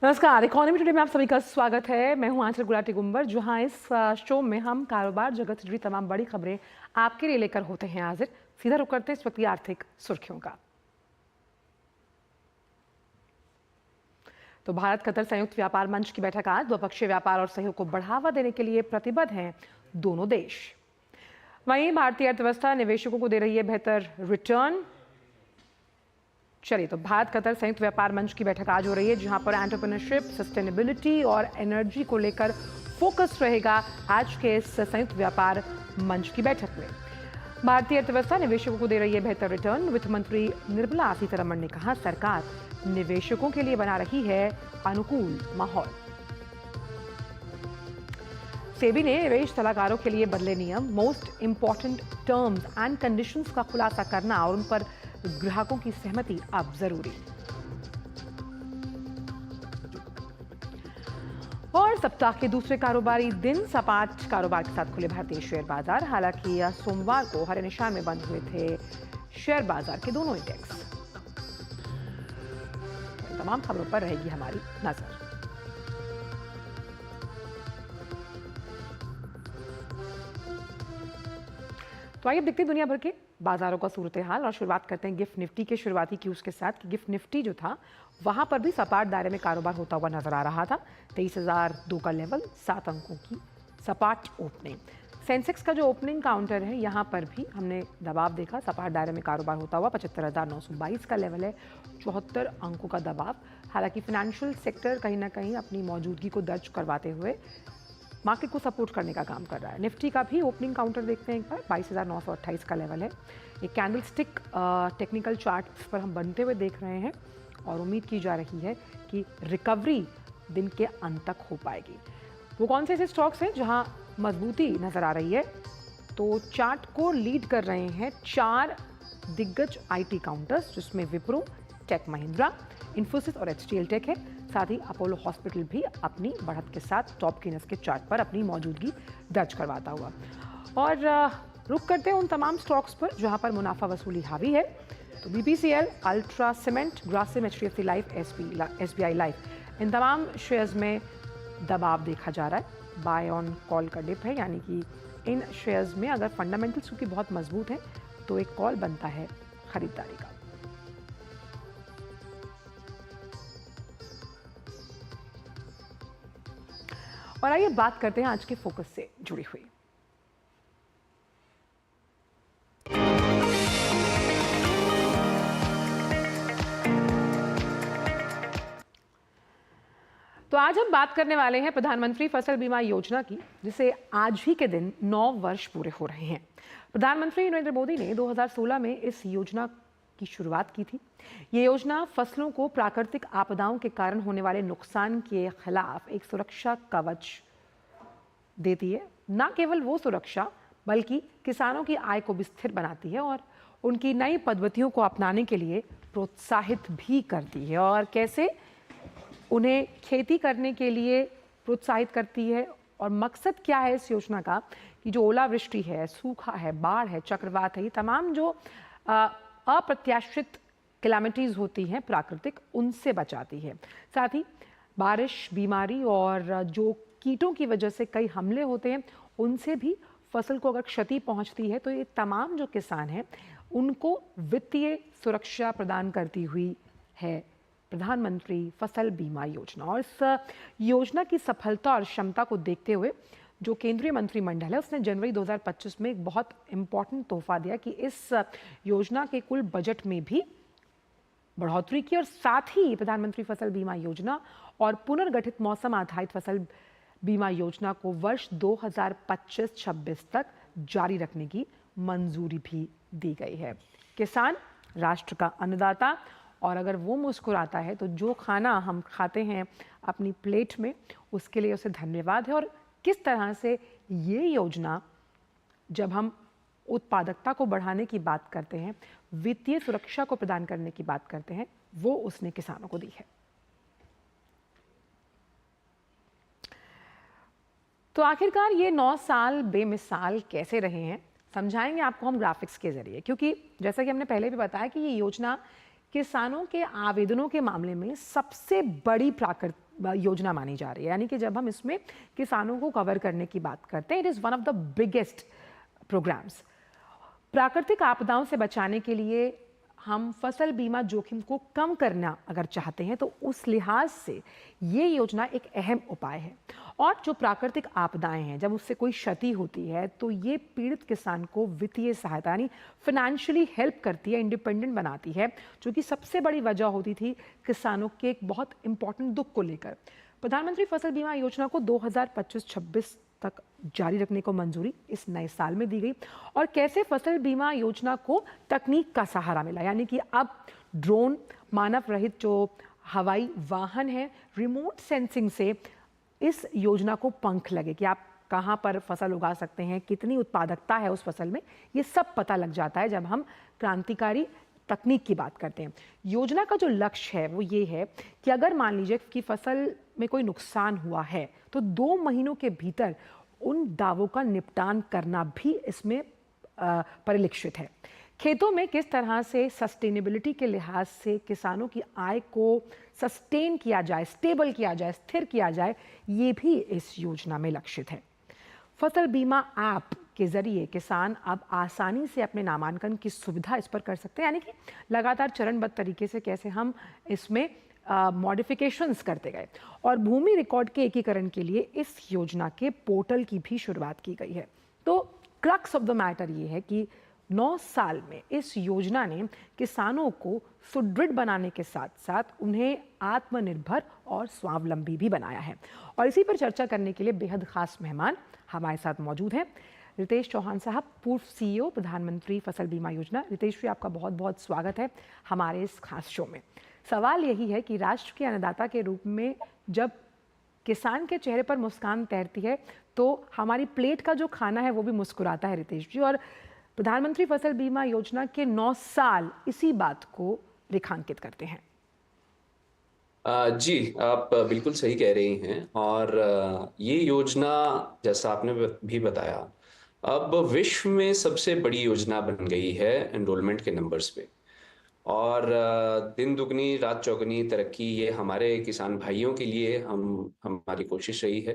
नमस्कार, economy today में आप सभी का स्वागत है। मैं हूं आंचल गुलाटी गुंबर, जहां इस शो में हम कारोबार जगत से जुड़ी तमाम बड़ी खबरें आपके लिए लेकर होते हैं हाजिर। सीधा रुख करते हैं इस वक्त की आर्थिक सुर्खियों का। तो भारत कतर संयुक्त व्यापार मंच की बैठक आज। द्विपक्षीय व्यापार और सहयोग को बढ़ावा देने के लिए प्रतिबद्ध हैं दोनों देश। वहीं भारतीय अर्थव्यवस्था निवेशकों को दे रही है बेहतर रिटर्न। चलिए, तो भारत कतर संयुक्त व्यापार मंच की बैठक आज हो रही है, जहां पर एंटरप्रेन्योरशिप, सस्टेनेबिलिटी और एनर्जी को लेकर फोकस रहेगा आज के इस संयुक्त व्यापार मंच की बैठक में। भारतीय अर्थव्यवस्था निवेशकों को दे रही है बेहतर रिटर्न। वित्त मंत्री निर्मला सीतारमण ने कहा, सरकार निवेशकों के लिए बना रही है अनुकूल माहौल। सेबी ने निवेश सलाहकारों के लिए बदले नियम। Most important terms and conditions का खुलासा करना और उन पर ग्राहकों की सहमति अब जरूरी। और सप्ताह के दूसरे कारोबारी दिन सपाट कारोबार के साथ खुले भारतीय शेयर बाजार। हालांकि सोमवार को हरे निशान में बंद हुए थे शेयर बाजार के दोनों इंडेक्स। तमाम खबरों पर रहेगी हमारी नजर। तो आइए देखते हैं दुनिया भर के बाजारों का सूरत हाल और शुरुआत करते हैं गिफ्ट निफ्टी के शुरुआती क्यूज के साथ। कि गिफ्ट निफ्टी जो था वहां पर भी सपाट दायरे में कारोबार होता हुआ नजर आ रहा था। 23,002 का लेवल, 7 अंकों की सपाट ओपनिंग। सेंसेक्स का जो ओपनिंग काउंटर है यहां पर भी हमने दबाव देखा। सपाट दायरे में कारोबार होता हुआ 75,922 का लेवल है, 74 अंकों का दबाव। हालांकि फाइनेंशियल सेक्टर कहीं ना कहीं अपनी मौजूदगी को दर्ज करवाते हुए मार्केट को सपोर्ट करने का काम कर रहा है। निफ्टी का भी ओपनिंग काउंटर देखते हैं एक बार। 22,928 का लेवल है। एक कैंडल स्टिक टेक्निकल चार्ट्स पर हम बनते हुए देख रहे हैं और उम्मीद की जा रही है कि रिकवरी दिन के अंत तक हो पाएगी। वो कौन से ऐसे स्टॉक्स हैं जहां मजबूती नजर आ रही है? तो चार्ट को लीड कर रहे हैं 4 दिग्गज आईटी काउंटर्स, जिसमें विप्रो, टेक महिंद्रा, इन्फोसिस और एचसीएल टेक है। साथ ही अपोलो हॉस्पिटल भी अपनी बढ़त के साथ टॉप गेनर्स के चार्ट पर अपनी मौजूदगी दर्ज करवाता हुआ। और रुक करते हैं उन तमाम स्टॉक्स पर जहां पर मुनाफा वसूली हावी है। तो BPCL, ultra cement, Grasim, HDFC life, SBI life, इन तमाम शेयर्स में दबाव देखा जा रहा है। बाय ऑन कॉल का डिप है, यानी कि इन शेयर्स में अगर फंडामेंटल्स क्योंकि बहुत मजबूत है तो एक कॉल बनता है खरीदारी का। और आइए बात करते हैं आज के फोकस से जुड़ी हुई। तो आज हम बात करने वाले हैं प्रधानमंत्री फसल बीमा योजना की, जिसे आज ही के दिन 9 वर्ष पूरे हो रहे हैं। प्रधानमंत्री नरेंद्र मोदी ने 2016 में इस योजना की शुरुआत की थी। ये योजना फसलों को प्राकृतिक आपदाओं के कारण होने वाले नुकसान के खिलाफ एक सुरक्षा कवच देती है। न केवल वो सुरक्षा, बल्कि किसानों की आय को भी स्थिर बनाती है और उनकी नई पद्धतियों को अपनाने के लिए प्रोत्साहित भी करती है। और कैसे? उन्हें खेती करने के लिए प्रोत्साहित करती है। और मकसद क्या है इस योजना का? कि जो ओलावृष्टि है, सूखा है, बाढ़ है, चक्रवात है, ये तमाम जो अप्रत्याशित कैलामिटीज होती हैं प्राकृतिक, उनसे बचाती है। साथ ही बारिश, बीमारी और जो कीटों की वजह से कई हमले होते हैं, उनसे भी फसल को अगर क्षति पहुंचती है तो ये तमाम जो किसान हैं उनको वित्तीय सुरक्षा प्रदान करती हुई है प्रधानमंत्री फसल बीमा योजना। और इस योजना की सफलता और क्षमता को देखते हुए जो केंद्रीय मंत्रिमंडल है उसने जनवरी 2025 में एक बहुत इंपॉर्टेंट तोहफा दिया कि इस योजना के कुल बजट में भी बढ़ोतरी की और साथ ही प्रधानमंत्री फसल बीमा योजना और पुनर्गठित मौसम आधारित फसल बीमा योजना को वर्ष 2025-26 तक जारी रखने की मंजूरी भी दी गई है। किसान राष्ट्र का अन्नदाता, और अगर वो मुस्कुराता है तो जो खाना हम खाते हैं अपनी प्लेट में, उसके लिए उसे धन्यवाद है। और किस तरह से ये योजना, जब हम उत्पादकता को बढ़ाने की बात करते हैं, वित्तीय सुरक्षा को प्रदान करने की बात करते हैं, वो उसने किसानों को दी है। तो आखिरकार ये 9 साल बेमिसाल कैसे रहे हैं, समझाएंगे आपको हम ग्राफिक्स के जरिए। क्योंकि जैसा कि हमने पहले भी बताया कि ये योजना किसानों के आवेदनों के मामले में सबसे बड़ी योजना मानी जा रही है। यानी कि जब हम इसमें किसानों को कवर करने की बात करते हैं, it is one of the biggest programmes. प्राकृतिक आपदाओं से बचाने के लिए हम फसल बीमा जोखिम को कम करना अगर चाहते हैं तो उस लिहाज से ये योजना एक अहम उपाय है। और जो प्राकृतिक आपदाएं हैं, जब उससे कोई क्षति होती है तो ये पीड़ित किसान को वित्तीय सहायता यानी फाइनेंशियली हेल्प करती है, इंडिपेंडेंट बनाती है, जो कि सबसे बड़ी वजह होती थी किसानों के एक बहुत इंपॉर्टेंट दुख को लेकर। प्रधानमंत्री फसल बीमा योजना को 2025-26 तक जारी रखने को मंजूरी इस नए साल में दी गई। और कैसे फसल बीमा योजना को तकनीक का सहारा मिला, यानी कि अब ड्रोन, मानव रहित जो हवाई वाहन है, रिमोट सेंसिंग से इस योजना को पंख लगे कि आप कहाँ पर फसल उगा सकते हैं, कितनी उत्पादकता है उस फसल में, ये सब पता लग जाता है जब हम क्रांतिकारी तकनीक की बात करते हैं। योजना का जो लक्ष्य है वो ये है कि अगर मान लीजिए कि फसल में कोई नुकसान हुआ है तो 2 महीनों के भीतर उन दावों का निपटान करना भी इसमें परिलक्षित है। खेतों में किस तरह से सस्टेनेबिलिटी के लिहाज से किसानों की आय को सस्टेन किया जाए, स्टेबल किया जाए, स्थिर किया जाए, ये भी इस योजना में लक्षित है। फसल बीमा ऐप के जरिए किसान अब आसानी से अपने नामांकन की सुविधा इस पर कर सकते हैं, यानी कि लगातार चरणबद्ध तरीके से कैसे हम इसमें मॉडिफिकेशंस करते गए। और भूमि रिकॉर्ड के एकीकरण के लिए इस योजना के पोर्टल की भी शुरुआत की गई है। तो क्रक्स ऑफ द मैटर ये है कि 9 साल में इस योजना ने किसानों को सुदृढ़ बनाने के साथ साथ उन्हें आत्मनिर्भर और स्वावलंबी भी बनाया है। और इसी पर चर्चा करने के लिए बेहद खास मेहमान हमारे साथ मौजूद हैं। रितेश चौहान साहब, पूर्व CEO प्रधानमंत्री फसल बीमा योजना। रितेश जी, आपका बहुत बहुत स्वागत है हमारे इस खास शो में। सवाल यही है कि राष्ट्र के अन्नदाता के रूप में जब किसान के चेहरे पर मुस्कान तैरती है तो हमारी प्लेट का जो खाना है वो भी मुस्कुराता है। रितेश जी, और प्रधानमंत्री फसल बीमा योजना के 9 साल इसी बात को रेखांकित करते हैं। जी, आप बिल्कुल सही कह रही हैं। और ये योजना, जैसा आपने भी बताया, अब विश्व में सबसे बड़ी योजना बन गई है एनरोलमेंट के नंबर्स पे। और दिन दुगनी रात चौगुनी तरक्की, ये हमारे किसान भाइयों के लिए हमारी कोशिश रही है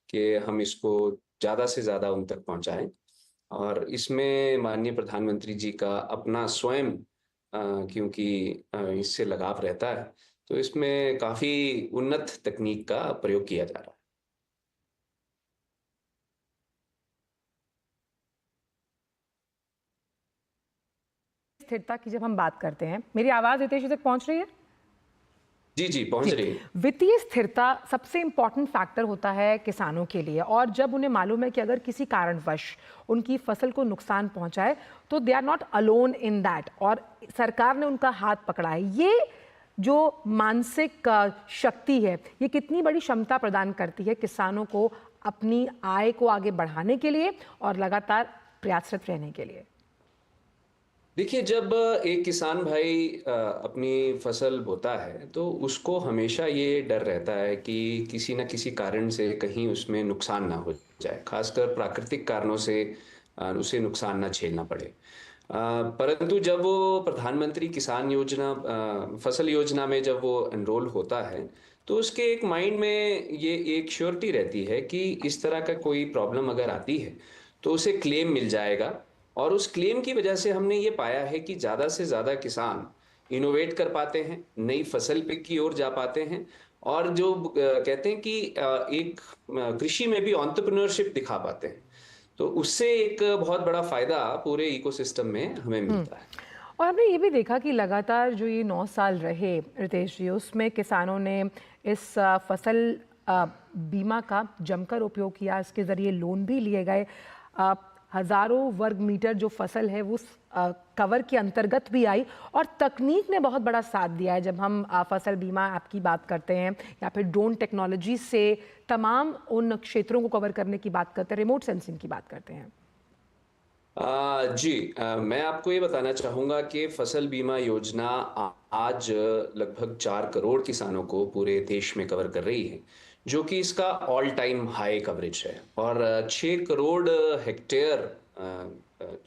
कि हम इसको ज़्यादा से ज़्यादा उन तक पहुंचाएं। और इसमें माननीय प्रधानमंत्री जी का अपना स्वयं क्योंकि इससे लगाव रहता है, तो इसमें काफ़ी उन्नत तकनीक का प्रयोग किया जा रहा है। स्थिरता की जब हम बात करते हैं, मेरी आवाज़ रितेश जी तक पहुंच रही है? जी जी, पहुंच रही है। वित्तीय स्थिरता सबसे इंपॉर्टेंट फैक्टर होता है किसानों के लिए। और जब उन्हें मालूम है कि अगर किसी कारणवश उनकी फसल को नुकसान पहुंचाए तो they are not alone in that, और सरकार ने उनका हाथ पकड़ा है, ये जो मानसिक शक्ति है, ये कितनी बड़ी क्षमता प्रदान करती है किसानों को अपनी आय को आगे बढ़ाने के लिए और लगातार प्रयासरत रहने के लिए। देखिए, जब एक किसान भाई अपनी फसल बोता है तो उसको हमेशा ये डर रहता है कि किसी न किसी कारण से कहीं उसमें नुकसान ना हो जाए, खासकर प्राकृतिक कारणों से उसे नुकसान ना झेलना पड़े। परंतु जब वो प्रधानमंत्री किसान योजना, फसल योजना में जब वो एनरोल होता है, तो उसके एक माइंड में ये एक श्योरिटी रहती है कि इस तरह का कोई प्रॉब्लम अगर आती है तो उसे क्लेम मिल जाएगा। और उस क्लेम की वजह से हमने ये पाया है कि ज़्यादा से ज़्यादा किसान इनोवेट कर पाते हैं, नई फसल पे की ओर जा पाते हैं। और जो कहते हैं कि एक कृषि में भी एंटरप्रेन्योरशिप दिखा पाते हैं। तो उससे एक बहुत बड़ा फायदा पूरे इकोसिस्टम में हमें मिलता है। और हमने ये भी देखा कि लगातार जो ये 9 साल रहे रितेश जी, उसमें किसानों ने इस फसल बीमा का जमकर उपयोग किया। इसके ज़रिए लोन भी लिए गए। हज़ारों वर्ग मीटर जो फसल है वो कवर के अंतर्गत भी आई। और तकनीक ने बहुत बड़ा साथ दिया है। जब हम फसल बीमा ऐप की बात करते हैं या फिर ड्रोन टेक्नोलॉजी से तमाम उन क्षेत्रों को कवर करने की बात करते हैं, रिमोट सेंसिंग की बात करते हैं। जी, मैं आपको ये बताना चाहूँगा कि फसल बीमा योजना आज लगभग 4 करोड़ किसानों को पूरे देश में कवर कर रही है, जो कि इसका ऑल टाइम हाई कवरेज है। और 6 करोड़ हेक्टेयर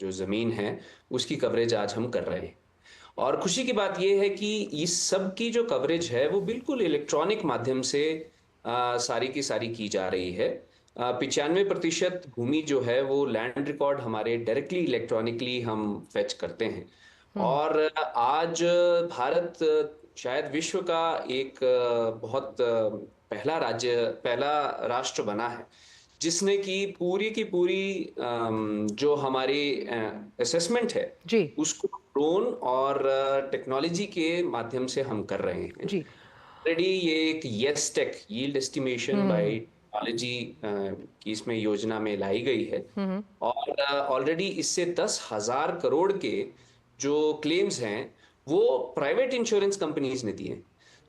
जो ज़मीन है उसकी कवरेज आज हम कर रहे हैं। और खुशी की बात यह है कि इस सब की जो कवरेज है वो बिल्कुल इलेक्ट्रॉनिक माध्यम से सारी की सारी की जा रही है। 95% भूमि जो है वो लैंड रिकॉर्ड हमारे डायरेक्टली इलेक्ट्रॉनिकली हम फेच करते हैं। और आज भारत शायद विश्व का एक बहुत पहला राष्ट्र बना है जिसने की पूरी जो हमारी असेसमेंट है जी। उसको ड्रोन और टेक्नोलॉजी के माध्यम से हम कर रहे हैं। जी। ऑलरेडी ये एक yes tech yield estimation by technology की इसमें योजना में लाई गई है। और ऑलरेडी इससे 10,000 करोड़ के जो क्लेम्स हैं वो प्राइवेट इंश्योरेंस कंपनीज ने दिए हैं।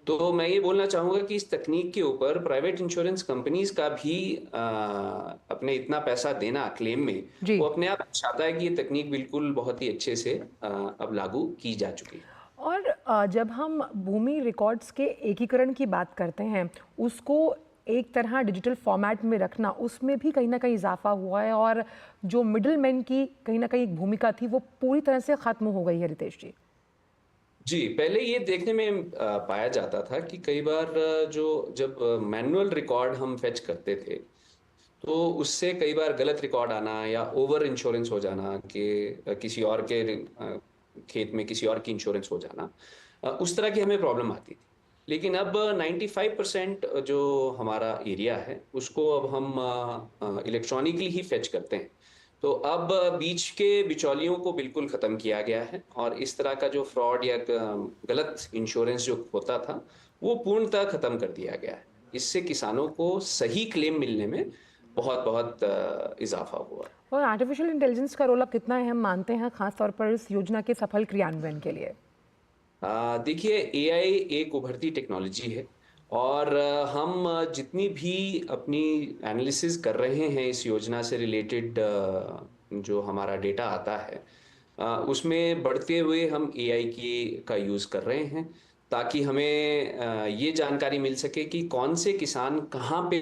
तो मैं ये बोलना चाहूंगा कि इस तकनीक के ऊपर प्राइवेट इंश्योरेंस कंपनीज का भी अपने इतना पैसा देना क्लेम में जी। वो अपने आप चाहता है कि ये तकनीक बिल्कुल बहुत ही अच्छे से अब लागू की जा चुकी है। और जब हम भूमि रिकॉर्ड्स के एकीकरण की बात करते हैं, उसको एक तरह डिजिटल फॉर्मेट में रखना, उसमें भी कहीं ना कहीं इजाफा हुआ है और जो मिडिल मैन की कहीं ना कहीं एक भूमिका थी वो पूरी तरह से खत्म हो गई है। रितेश जी। जी, पहले ये देखने में पाया जाता था कि कई बार जो जब मैनुअल रिकॉर्ड हम फेच करते थे तो उससे कई बार गलत रिकॉर्ड आना या ओवर इंश्योरेंस हो जाना कि किसी और के खेत में किसी और की इंश्योरेंस हो जाना, उस तरह की हमें प्रॉब्लम आती थी। लेकिन अब 95% जो हमारा एरिया है उसको अब हम इलेक्ट्रॉनिकली ही फेच करते हैं। तो अब बीच के बिचौलियों को बिल्कुल खत्म किया गया है और इस तरह का जो फ्रॉड या गलत इंश्योरेंस जो होता था वो पूर्णतः खत्म कर दिया गया है। इससे किसानों को सही क्लेम मिलने में बहुत बहुत इजाफा हुआ है। और आर्टिफिशियल इंटेलिजेंस का रोल अब कितना अहम मानते हैं, खासतौर पर इस योजना के सफल क्रियान्वयन के लिए? देखिए, एआई एक उभरती टेक्नोलॉजी है और हम जितनी भी अपनी एनालिसिस कर रहे हैं इस योजना से रिलेटेड जो हमारा डेटा आता है उसमें बढ़ते हुए हम एआई की का यूज़ कर रहे हैं ताकि हमें ये जानकारी मिल सके कि कौन से किसान कहाँ पे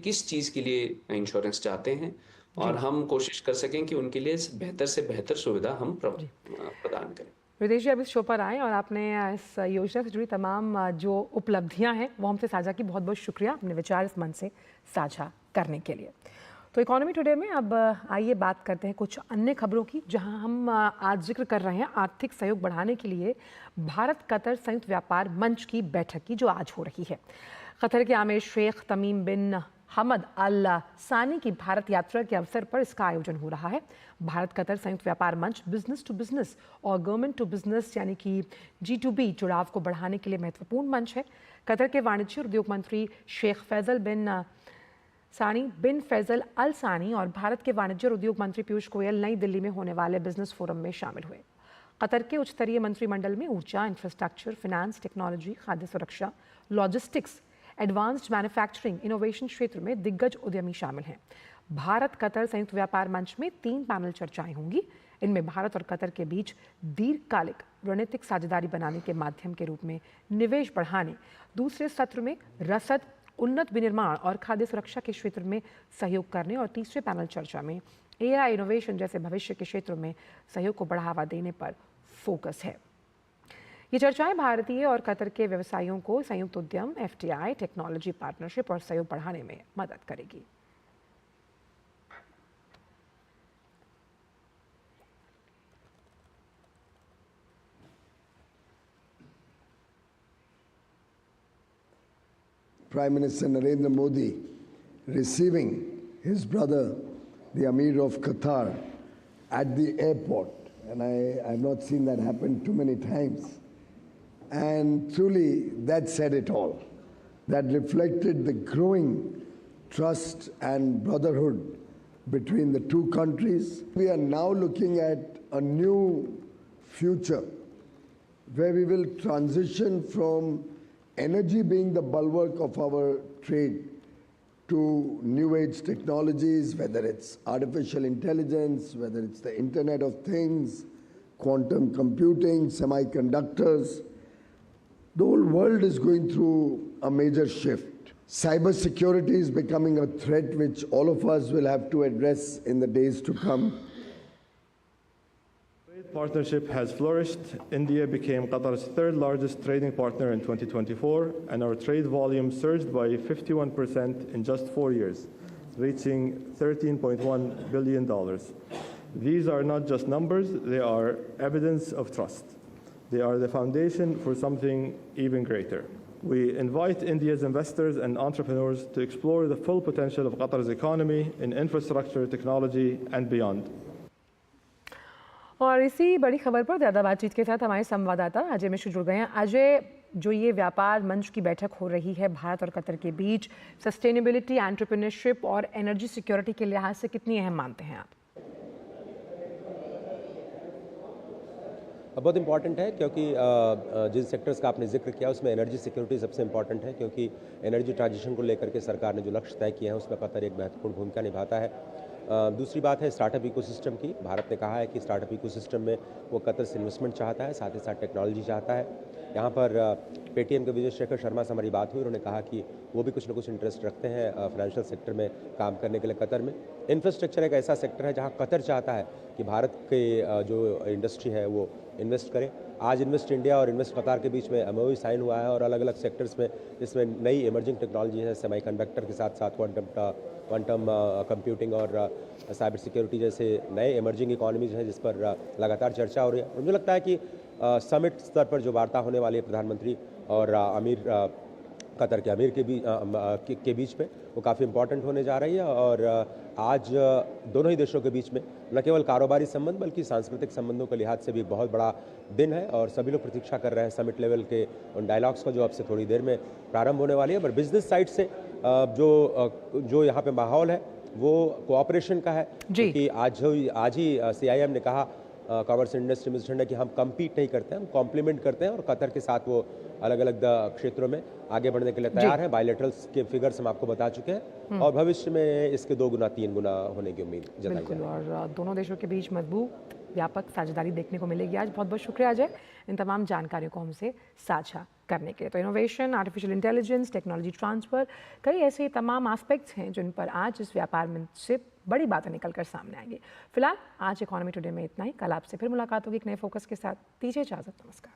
किस चीज़ के लिए इंश्योरेंस चाहते हैं और जी। हम कोशिश कर सकें कि उनके लिए बेहतर से बेहतर सुविधा हम जी। प्रदान करें। रितेश जी, अब इस शो पर आए और आपने इस योजना से जुड़ी तमाम जो उपलब्धियां हैं वो हमसे साझा की। बहुत बहुत शुक्रिया अपने विचार इस मन से साझा करने के लिए। तो इकोनॉमी टुडे में अब आइए बात करते हैं कुछ अन्य खबरों की, जहां हम आज जिक्र कर रहे हैं आर्थिक सहयोग बढ़ाने के लिए भारत कतर संयुक्त व्यापार मंच की बैठक की, जो आज हो रही है। कतर के आमिर शेख तमीम बिन हमद अल सानी की भारत यात्रा के अवसर पर इसका आयोजन हो रहा है। भारत कतर संयुक्त व्यापार मंच बिजनेस टू बिजनेस और गवर्नमेंट टू बिजनेस यानी कि G2B जुड़ाव को बढ़ाने के लिए महत्वपूर्ण मंच है। कतर के वाणिज्य और उद्योग मंत्री शेख बिन फैजल अल सानी और भारत के वाणिज्य और उद्योग मंत्री पीयूष गोयल नई दिल्ली में होने वाले बिजनेस फोरम में शामिल हुए। कतर के उच्च स्तरीय मंत्रिमंडल में ऊर्जा, इंफ्रास्ट्रक्चर, फिनांस, टेक्नोलॉजी, खाद्य सुरक्षा, लॉजिस्टिक्स, एडवांस्ड मैन्युफैक्चरिंग, इनोवेशन क्षेत्र में दिग्गज उद्यमी शामिल हैं। भारत कतर संयुक्त व्यापार मंच में 3 पैनल चर्चाएं होंगी। इनमें भारत और कतर के बीच दीर्घकालिक रणनीतिक साझेदारी बनाने के माध्यम के रूप में निवेश बढ़ाने, दूसरे सत्र में रसद, उन्नत विनिर्माण और खाद्य सुरक्षा के क्षेत्र में सहयोग करने और तीसरे पैनल चर्चा में AI इनोवेशन जैसे भविष्य के क्षेत्रों में सहयोग को बढ़ावा देने पर फोकस है। ये चर्चाएं भारतीय और कतर के व्यवसायियों को संयुक्त उद्यम, FDI, टेक्नोलॉजी पार्टनरशिप और सहयोग बढ़ाने में मदद करेगी। Prime Minister Narendra Modi receiving his brother, the Amir of Qatar, at the airport. And I've not seen that happen too many times. And truly, that said it all. That reflected the growing trust and brotherhood between the two countries. We are now looking at a new future where we will transition from energy being the bulwark of our trade to new age technologies, whether it's artificial intelligence, whether it's the Internet of Things, quantum computing, semiconductors. The whole world is going through a major shift. Cybersecurity is becoming a threat which all of us will have to address in the days to come. Partnership has flourished. India became Qatar's third largest trading partner in 2024, and our trade volume surged by 51% in just 4 years, reaching $13.1 billion. These are not just numbers, they are evidence of trust. They are the foundation for something even greater. We invite India's investors and entrepreneurs to explore the full potential of Qatar's economy in infrastructure, technology, and beyond. और इसी बड़ी खबर पर ज़्यादा बातचीत के साथ हमारे संवाददाता अजय मिश्र जुड़ गए हैं। अजय, जो ये व्यापार मंच की बैठक हो रही है भारत और कतर के बीच, सस्टेनेबिलिटी, एंटरप्रेन्योरशिप और एनर्जी सिक्योरिटी के लिहाज से कितनी अहम मानते हैं आप? बहुत इंपॉर्टेंट है, क्योंकि जिन सेक्टर्स का आपने जिक्र किया उसमें एनर्जी सिक्योरिटी सबसे इंपॉर्टेंट है, क्योंकि एनर्जी ट्रांजिशन को लेकर के सरकार ने जो लक्ष्य तय किए हैं उसमें कतर एक महत्वपूर्ण भूमिका निभाता है। दूसरी बात है स्टार्टअप इकोसिस्टम की। भारत ने कहा है कि स्टार्टअप इकोसिस्टम में वो कतर से इन्वेस्टमेंट चाहता है, साथ ही साथ टेक्नोलॉजी चाहता है। यहाँ पर पेटीएम के विजय शेखर शर्मा से हमारी बात हुई, उन्होंने कहा कि वो भी कुछ ना कुछ इंटरेस्ट रखते हैं फाइनेंशियल सेक्टर में काम करने के लिए कतर में। इंफ्रास्ट्रक्चर एक ऐसा सेक्टर है जहाँ कतर चाहता है कि भारत के जो इंडस्ट्री है वो इन्वेस्ट करे। आज इन्वेस्ट इंडिया और इन्वेस्ट कतार के बीच में एमओयू साइन हुआ है और अलग अलग सेक्टर्स में इसमें नई इमर्जिंग टेक्नोलॉजी है, सेमीकंडक्टर के साथ साथ क्वांटम कंप्यूटिंग और साइबर सिक्योरिटी जैसे नए इमर्जिंग इकोनॉमीज हैं जिस पर लगातार चर्चा हो रही है। और मुझे लगता है कि समिट स्तर पर जो वार्ता होने वाली है प्रधानमंत्री और अमीर कतर के अमीर के बीच में वो काफ़ी इंपॉर्टेंट होने जा रही है। और आज दोनों ही देशों के बीच में न केवल कारोबारी संबंध बल्कि सांस्कृतिक संबंधों के लिहाज से भी बहुत बड़ा दिन है और सभी लोग प्रतीक्षा कर रहे हैं समिट लेवल के उन डायलॉग्स का जो अब से थोड़ी देर में प्रारंभ होने वाली है। पर बिजनेस साइड से जो यहाँ पे माहौल है वो कोऑपरेशन का है, क्योंकि आज ही CIM ने कहा कॉमर्स इंडस्ट्री मिनिस्टर ने कि हम कम्पीट नहीं करते हैं, हम कॉम्प्लीमेंट करते हैं और कतर के साथ वो अलग अलग क्षेत्रों में आगे बढ़ने के लिए तैयार है। बायलैटरल्स के फिगर्स हम आपको बता चुके हैं और भविष्य में इसके 2 गुना 3 गुना होने की उम्मीद जताई है। बिल्कुल, और दोनों देशों के बीच मजबूत व्यापक साझेदारी देखने को मिलेगी आज। बहुत बहुत शुक्रिया अजय इन तमाम जानकारियों को हमसे साझा करने के लिए। तो innovation, artificial intelligence, technology transfer, कई ऐसे तमाम एस्पेक्ट्स हैं जिन पर आज इस व्यापार मंच से बड़ी बातें निकल कर सामने आएंगी। फिलहाल आज इकोनॉमी टुडे में इतना ही। कल आपसे फिर मुलाकात होगी एक नए फोकस के साथ। दीजिए इजाजत, नमस्कार।